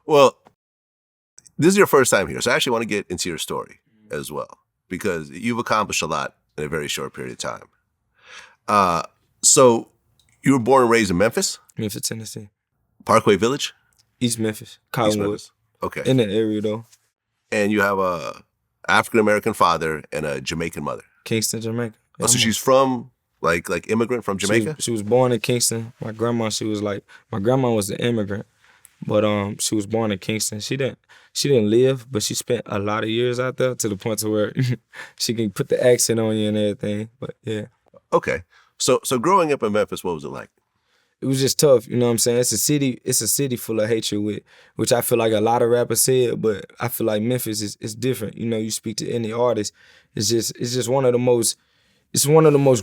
Well, this is your first time here, so I actually want to get into your story as well, because you've accomplished a lot in a very short period of time. So you were born and raised in Memphis? Memphis, Tennessee. Parkway Village? East Memphis, Cottonwood. Okay. In that area, though. And you have a African-American father and a Jamaican mother? Kingston, Jamaica. Oh, so she's from, like immigrant from Jamaica? She was born in Kingston. My grandma was an immigrant, but she was born in Kingston. She didn't live, but she spent a lot of years out there to the point to where she can put the accent on you and everything. But yeah. Okay. So growing up in Memphis, what was it like? It was just tough, you know what I'm saying? It's a city full of hatred, which I feel like a lot of rappers said, but I feel like Memphis is different. You know, you speak to any artist, it's just one of the most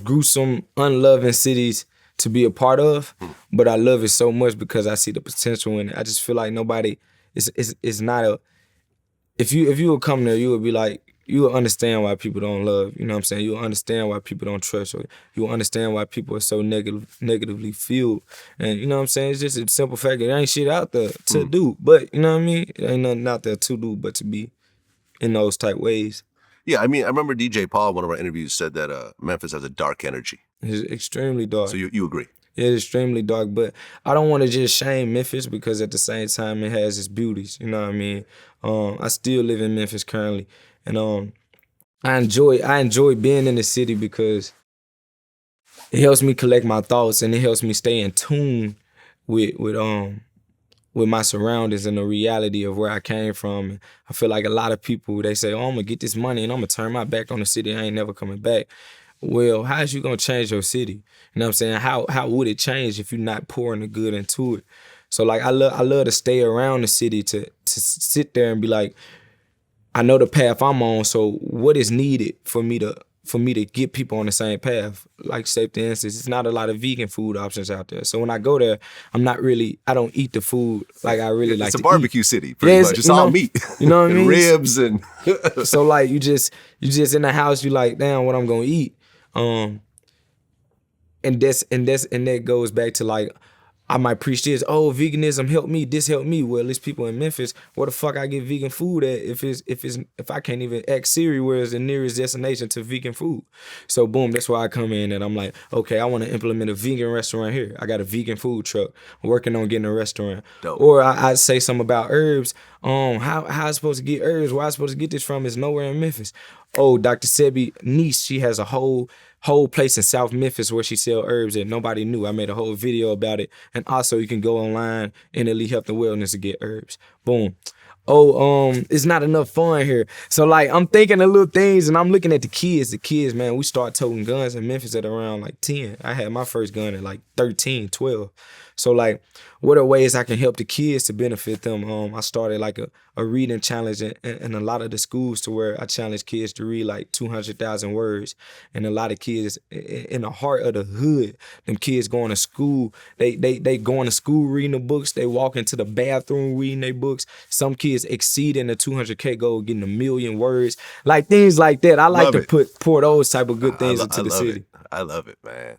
gruesome, unloving cities to be a part of. But I love it so much because I see the potential in it. I just feel like nobody is not a. If you would come there, you would be like, you will understand why people don't love, you know what I'm saying? You'll understand why people don't trust, or you'll understand why people are so negatively fueled. And you know what I'm saying? It's just a simple fact that there ain't shit out there to do. But, you know what I mean? There ain't nothing out there to do but to be in those type ways. Yeah, I mean, I remember DJ Paul, one of our interviews, said that Memphis has a dark energy. It's extremely dark. So you agree? Yeah, it's extremely dark, but I don't want to just shame Memphis because at the same time it has its beauties, you know what I mean? I still live in Memphis currently. And I enjoy being in the city because it helps me collect my thoughts and it helps me stay in tune with my surroundings and the reality of where I came from. And I feel like a lot of people, they say, oh, I'm gonna get this money and I'm gonna turn my back on the city. I ain't never coming back. Well, how is you gonna change your city? You know what I'm saying? How would it change if you're not pouring the good into it? So like I love to stay around the city to sit there and be like, I know the path I'm on, so what is needed for me to get people on the same path? Like, say, for instance, it's not a lot of vegan food options out there. So when I go there, I don't eat the food like I really like to eat. It's a barbecue city, pretty much. It's all meat. You know what I mean? Ribs and... So, like, you just in the house, you like, damn, what I'm gonna eat? And that goes back to, like, I might preach this, oh, veganism helped me, this helped me. Well, there's people in Memphis, where the fuck I get vegan food at if I can't even ask Siri where's the nearest destination to vegan food? So boom, that's why I come in and I'm like, okay, I want to implement a vegan restaurant here. I got a vegan food truck. I'm working on getting a restaurant. Dope. Or I say something about herbs. How I supposed to get herbs? Where I supposed to get this from is nowhere in Memphis. Oh, Dr. Sebi niece, she has a whole place in South Memphis where she sell herbs that nobody knew. I made a whole video about it. And also you can go online, NLE Health and Wellness, to get herbs. Boom. Oh, it's not enough fun here. So like I'm thinking of little things and I'm looking at the kids. The kids, man, we start toting guns in Memphis at around like 10. I had my first gun at like 13, 12. So like, what are ways I can help the kids to benefit them? I started like a reading challenge in a lot of the schools to where I challenge kids to read like 200,000 words. And a lot of kids in the heart of the hood, them kids going to school, they going to school reading the books, they walk into the bathroom reading their books. Some kids exceeding the 200K goal, getting 1 million words, like things like that. I like to pour those type of good things into the city. I love it, man.